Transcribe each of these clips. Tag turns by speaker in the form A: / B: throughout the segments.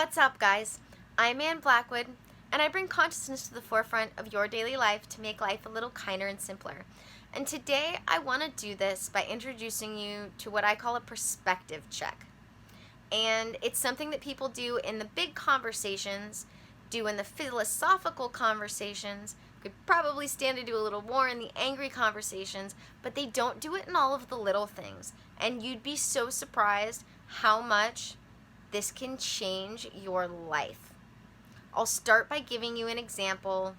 A: What's up, guys? I'm Ann Blackwood, and I bring consciousness to the forefront of your daily life to make life a little kinder and simpler. And today I want to do this by introducing you to what I call a perspective check. And it's something that people do in the big conversations, do in the philosophical conversations, could probably stand to do a little more in the angry conversations, but they don't do it in all of the little things. And you'd be so surprised how much this can change your life. I'll start by giving you an example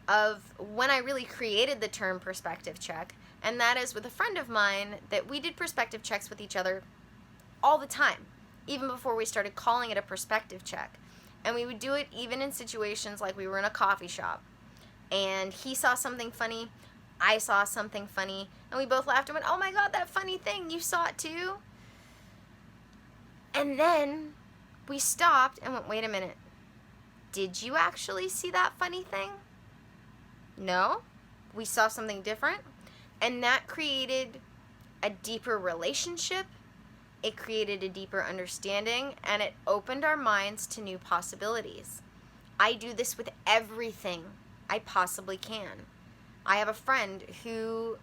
A: of when I really created the term perspective check, and that is with a friend of mine that we did perspective checks with each other all the time, even before we started calling it a perspective check. And we would do it even in situations like we were in a coffee shop, and he saw something funny, I saw something funny, and we both laughed and went, "Oh my God, that funny thing, you saw it too?" And then we stopped and went, "Wait a minute. Did you actually see that funny thing?" No? We saw something different? And that created a deeper relationship. It created a deeper understanding, and it opened our minds to new possibilities. I do this with everything I possibly can. I have a friend who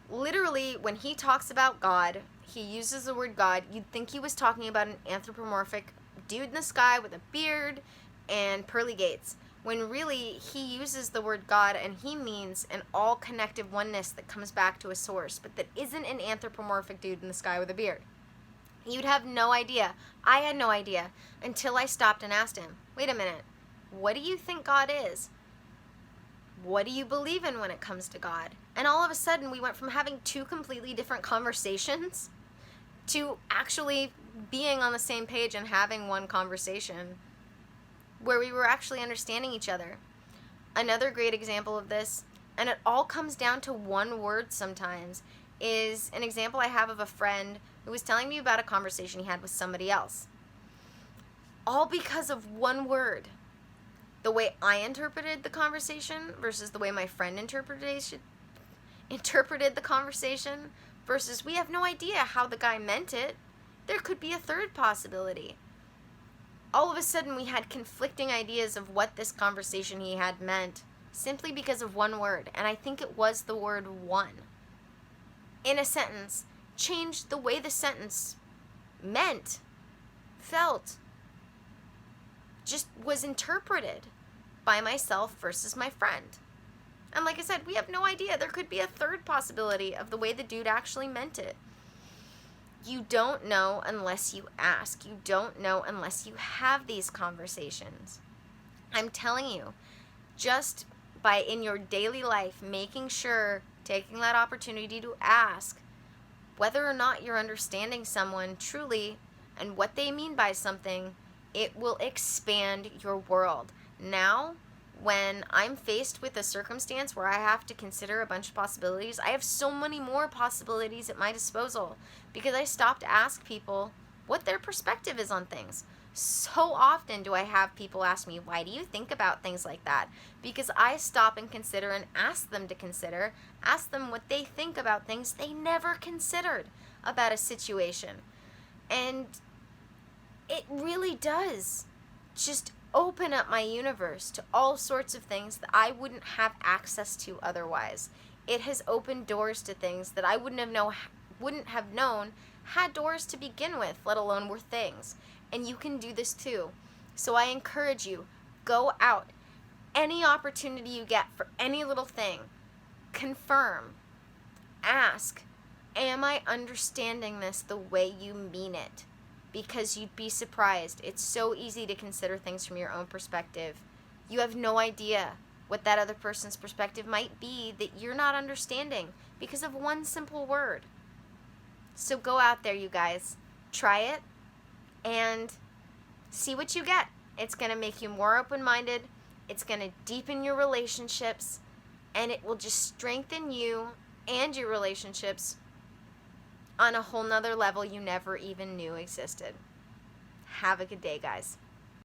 A: literally, when he talks about God, he uses the word God. You'd think he was talking about an anthropomorphic dude in the sky with a beard and pearly gates, when really he uses the word God and he means an all-connective oneness that comes back to a source, but that isn't an anthropomorphic dude in the sky with a beard. You'd have no idea. I had no idea until I stopped and asked him, "Wait a minute, what do you think God is? What do you believe in when it comes to God?" And all of a sudden, we went from having two completely different conversations to actually being on the same page and having one conversation where we were actually understanding each other. Another great example of this, and it all comes down to one word sometimes, is an example I have of a friend who was telling me about a conversation he had with somebody else. All because of one word. The way I interpreted the conversation versus the way my friend interpreted the conversation versus we have no idea how the guy meant it. There could be a third possibility. All of a sudden we had conflicting ideas of what this conversation he had meant simply because of one word, and I think it was the word "one." In a sentence, changed the way the sentence meant, felt, just was interpreted by myself versus my friend. And like I said, we have no idea. There could be a third possibility of the way the dude actually meant it. You don't know unless you ask. You don't know unless you have these conversations. I'm telling you, just by in your daily life making sure, taking that opportunity to ask whether or not you're understanding someone truly and what they mean by something, it will expand your world. Now, when I'm faced with a circumstance where I have to consider a bunch of possibilities, I have so many more possibilities at my disposal because I stopped to ask people what their perspective is on things. So often do I have people ask me, "Why do you think about things like that?" Because I stop and consider and ask them to consider, ask them what they think about things they never considered about a situation. And it really does just open up my universe to all sorts of things that I wouldn't have access to otherwise. It has opened doors to things that I wouldn't have known had doors to begin with, let alone were things. And you can do this too. So I encourage you, go out. Any opportunity you get for any little thing, confirm, ask, "Am I understanding this the way you mean it?" Because you'd be surprised. It's so easy to consider things from your own perspective. You have no idea what that other person's perspective might be that you're not understanding because of one simple word. So go out there, you guys. Try it and see what you get. It's going to make you more open-minded. It's going to deepen your relationships, and it will just strengthen you and your relationships on a whole nother level you never even knew existed. Have a good day, guys.